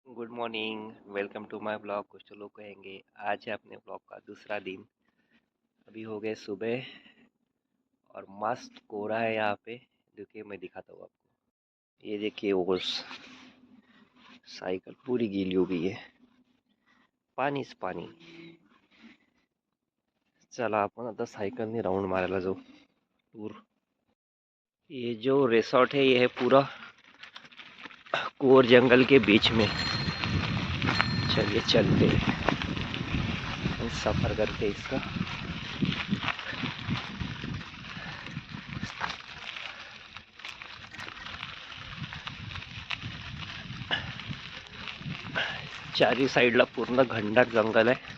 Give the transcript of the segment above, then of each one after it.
Good morning. Welcome to my blog. कुछ तो लोग कहेंगे आज है अपने ब्लॉग का दूसरा दिन। अभी हो गए सुबह और मस्त कोहरा है यहाँ पे। देखिए मैं दिखाता हूँ आपको। ये देखिए वो साइकिल पूरी गीली हो गई है, पाणी पाणी। चला आपण आता सायकलने राउंड मारायला जाऊ टूर। ये जो रिसॉर्ट है ये है पूरा कोर जंगल के बीच में। चलिए चलते सफ़र करते इसका। 4ही साईडला पूर्ण घनदाट जंगल आहे,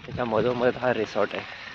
त्याच्या मधोमध हा रिसॉर्ट आहे।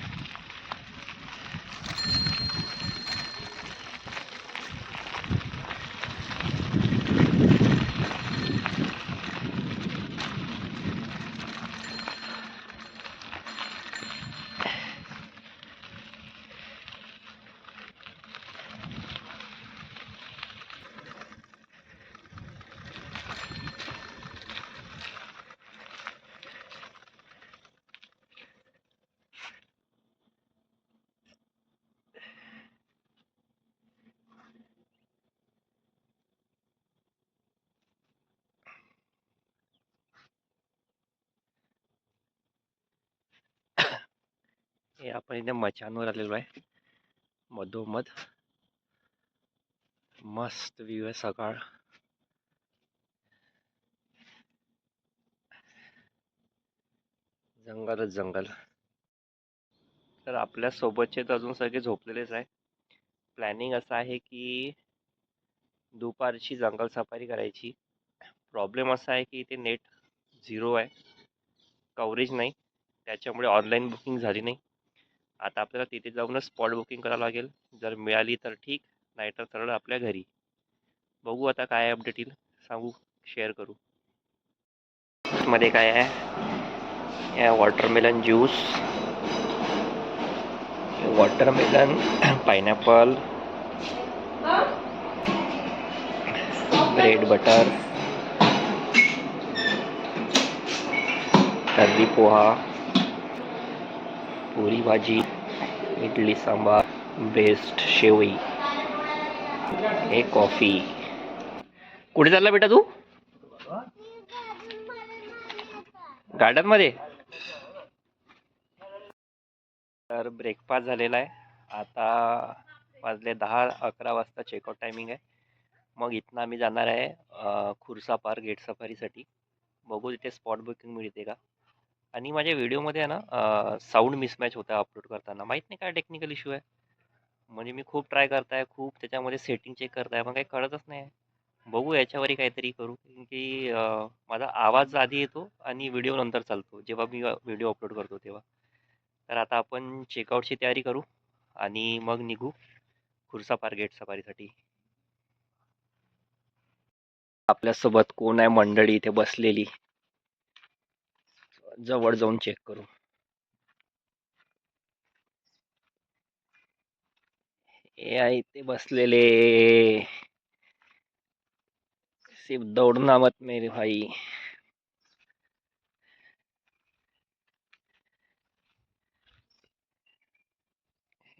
हे आपण इथे मचानवर आलेलो आहे, मधोमध मस्त व्ह्यू आहे सकाळ। जंगलच जंगल। तर आपल्या सोबतचे तर अजून सगळे झोपलेलेच आहे। प्लॅनिंग असं आहे की दुपारची जंगल सफारी करायची। प्रॉब्लेम असा आहे की इथे नेट झिरो आहे, कव्हरेज नाही, त्याच्यामुळे ऑनलाईन बुकिंग झाली नाही। आता आपल्याला तिथे जाऊनच स्पॉट बुकिंग करावं लागेल। जर मिळाली तर ठीक, नाहीतर सरळ आपल्या घरी। बघू आता काय अपडेट येईल, सांगू, शेअर करू। मध्ये काय आहे, watermelon juice, watermelon, pineapple, bread butter, तर्री पोहा, पुरी भाजी, इडली सांबार, बेस्ट शेवई, एक कॉफी। कुठे चालला बेटा तू? गार्डन मध्ये। तर ब्रेकफास्ट झालेला आहे। आता वाजले 10-11 वाजता चेकआउट टायमिंग आहे। मग इथनं आम्ही जाणार आहे खुर्सा पार्क गेट सफारीसाठी। बघू तिथे स्पॉट बुकिंग मिळते का। आणि माझ्या व्हिडिओमध्ये आहे ना साऊंड मिसमॅच होता अपलोड करताना, माहीत नाही काय टेक्निकल इश्यू आहे। म्हणजे मी खूप ट्राय करताय, खूप त्याच्यामध्ये सेटिंग चेक करताय, पण काही कळतच नाही। बघू याच्यावरही काहीतरी करू, की माझा आवाज आधी येतो आणि व्हिडिओ नंतर चालतो जेव्हा मी व्हिडिओ अपलोड करतो तेव्हा। तर आता आपण चेकआउटची तयारी करू आणि मग निघू खुर्सा पार्क गेट सफारीसाठी। आपल्यासोबत कोण आहे मंडळी इथे बसलेली, जवळ जाऊन चेक करू। हे आहे इथे बसलेले, सिर्फ दौड़ना मत मेरे भाई।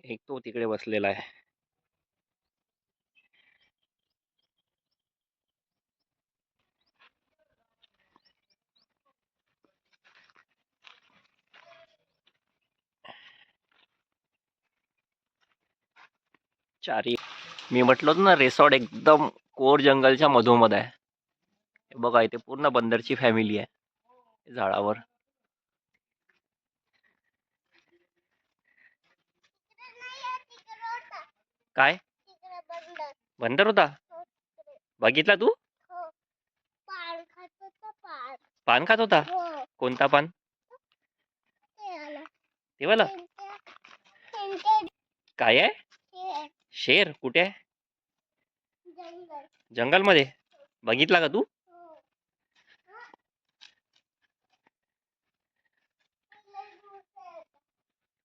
एक तो तिकडे बसलेला आहे। चारी मी म्हटलं होतं ना, रिसॉर्ट एकदम कोर जंगलच्या मधोमध आहे। हे बघा इथे पूर्ण बंदरची फॅमिली आहे झाडावर। काय बंदर होता? बघितला तू? पान खात होता? कोणता पान? ते वाला? काय आहे? शेर कुठे आहे? जंगल मध्ये? बघितला का तू?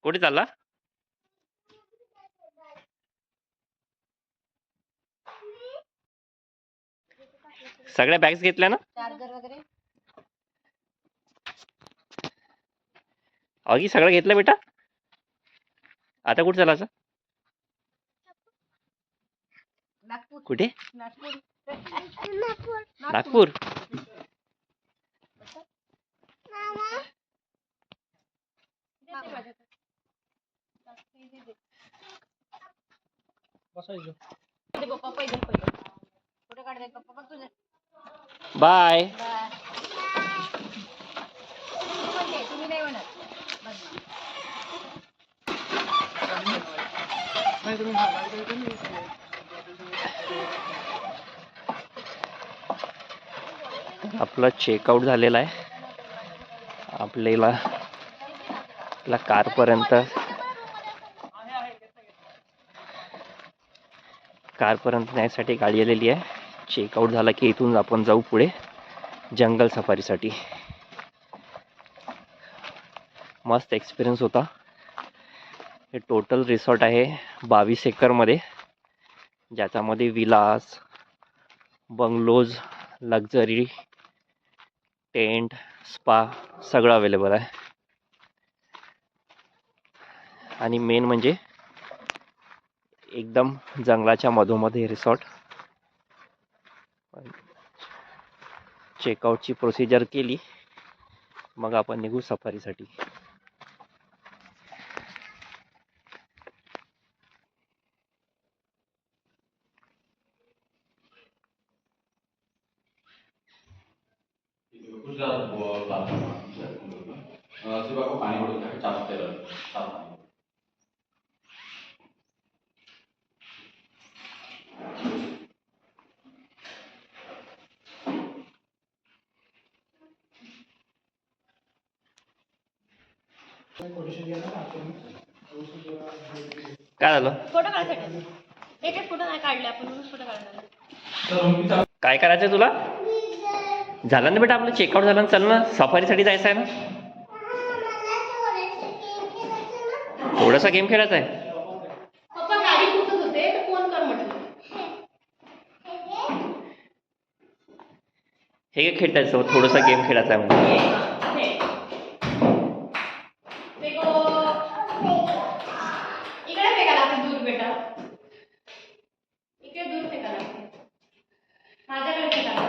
कुठे चालला? सगळ्या बॅग्स घेतल्या ना? चार्जर वगैरे अगी सगळं घेतलं बेटा. आता कुठं चालायचं? नागपूर कुठे? नागपूर नागपूर. पप्पा पैदल कुठे काढते पप्पा बघ तुझे बाय. तुम्ही नाही म्हणत आपलं चेकआउट झालेलं आहे. आपल्याला कारपर्यंत न्यायसाठी गाडी आलेली आहे. चेकआउट झाला की इथून आपण जाऊ पुढे जंगल सफारीसाठी. मस्त एक्सपिरियन्स होता. हे टोटल रिसॉर्ट आहे 22 एकरमध्ये, ज्याच्यामध्ये Vilas, bungalows, luxury, tent, spa सगळं अवेलेबल आहे. आणि मेन म्हणजे एकदम जंगलाच्या मधोमध रिसॉर्ट. चेकआउटची प्रोसिजर केली मग आपण निघू सफारीसाठी. काय झालं? फोटो काढायसाठी एक फोटो नाही काढले आपण म्हणून फोटो काढणार. काय करायचंय तुला? झालं ना बेटा आपलं चेकआउट झालं ना. चल ना सफारीसाठी जायचं आहे ना. थोडासा गेम खेळायचा आहे. पप्पा गाडी पुसत होते तर फोन कर म्हटलं. हे खेळायचं थोडासा गेम खेळायचा आहे म्हणजे. इकडे फेकायला लागते दूर बेटा. इकडे दूर फेकायला लागते. माझ्याकडे फेकायला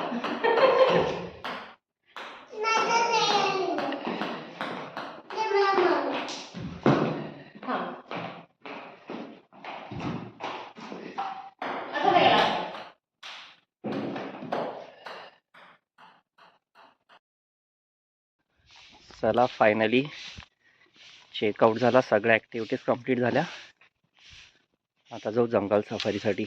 चला फायनली चेकआउट झाला. सगळ्या ॲक्टिव्हिटीज कंप्लीट झाल्या. आता जाऊ जंगल सफारीसाठी.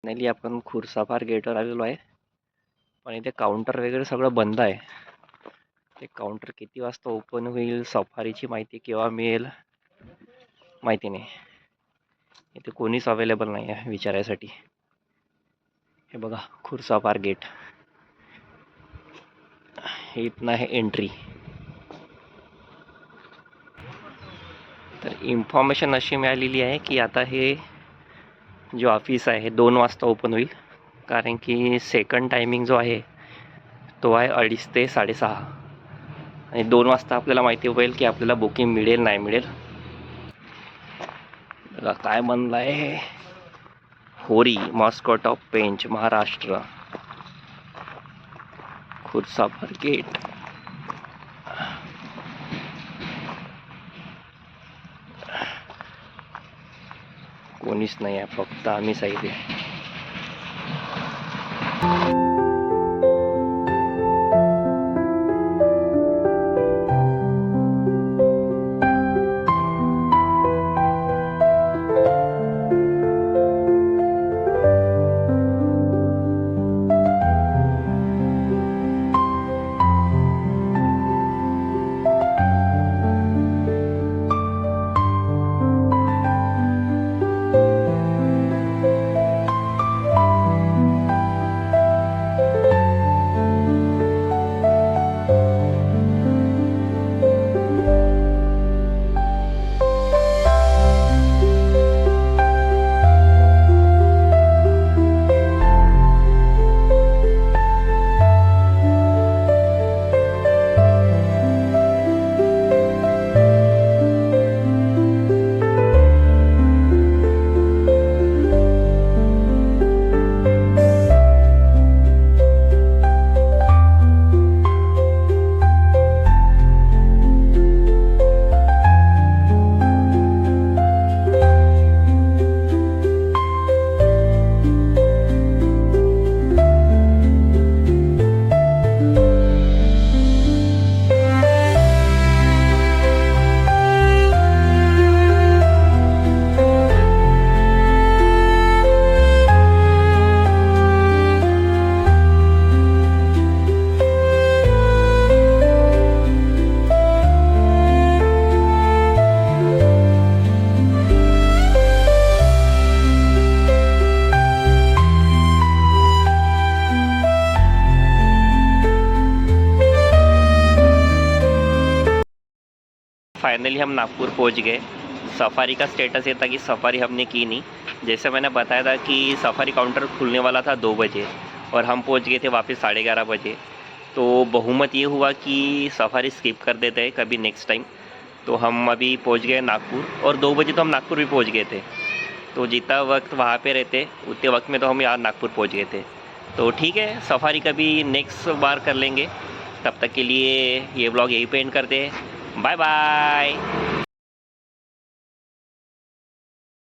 फायनली आपण खुर्सापार गेटवर आलेलो आहे. पण इथे काउंटर वगैरे सगळं बंद आहे. ते काउंटर किती वाजता ओपन होईल, सफारीची माहिती केव्हा मिळेल माहिती नाही. इथे कोणीच अवेलेबल नाही आहे विचारायसाठी. हे बघा खुर्सापार गेट. हे इथनं आहे एंट्री. तर इन्फॉर्मेशन अशी मिळालेली आहे की आता हे जो ऑफिस आहे 2 वाजता ओपन होईल. कारण की सेकंड टायमिंग जो आहे तो आहे 2:30 ते 6:30. आणि 2 वाजता आपल्याला माहिती होईल की आपल्याला बुकिंग मिळेल नाही मिळेल. बघा काय बनलं आहे. होरी मॉस्कॉट ऑफ पेंच महाराष्ट्र. खुर्सापार गेट. कोणीच नाही आहे, फक्त आम्हीच आहे इथे. फाइनली हम नागपुर पहुंच गए। सफारी का स्टेटस ये था कि सफारी हमने की नहीं। जैसे मैंने बताया था कि सफारी काउंटर खुलने वाला था 2 बजे और हम पहुंच गए थे वापस 11:30 बजे। तो बहुमत ये हुआ कि सफारी स्किप कर देते हैं कभी नेक्स्ट टाइम। तो हम अभी पहुंच गए नागपुर और 2 बजे तो हम नागपुर भी पहुंच गए थे। तो जितना वक्त वहाँ पे रहते उतने वक्त में तो हम यहाँ नागपुर पहुंच गए थे। तो ठीक है, सफारी कभी नेक्स्ट बार कर लेंगे। तब तक के लिए ये व्लॉग यहीं पे एंड करते हैं। Bye bye.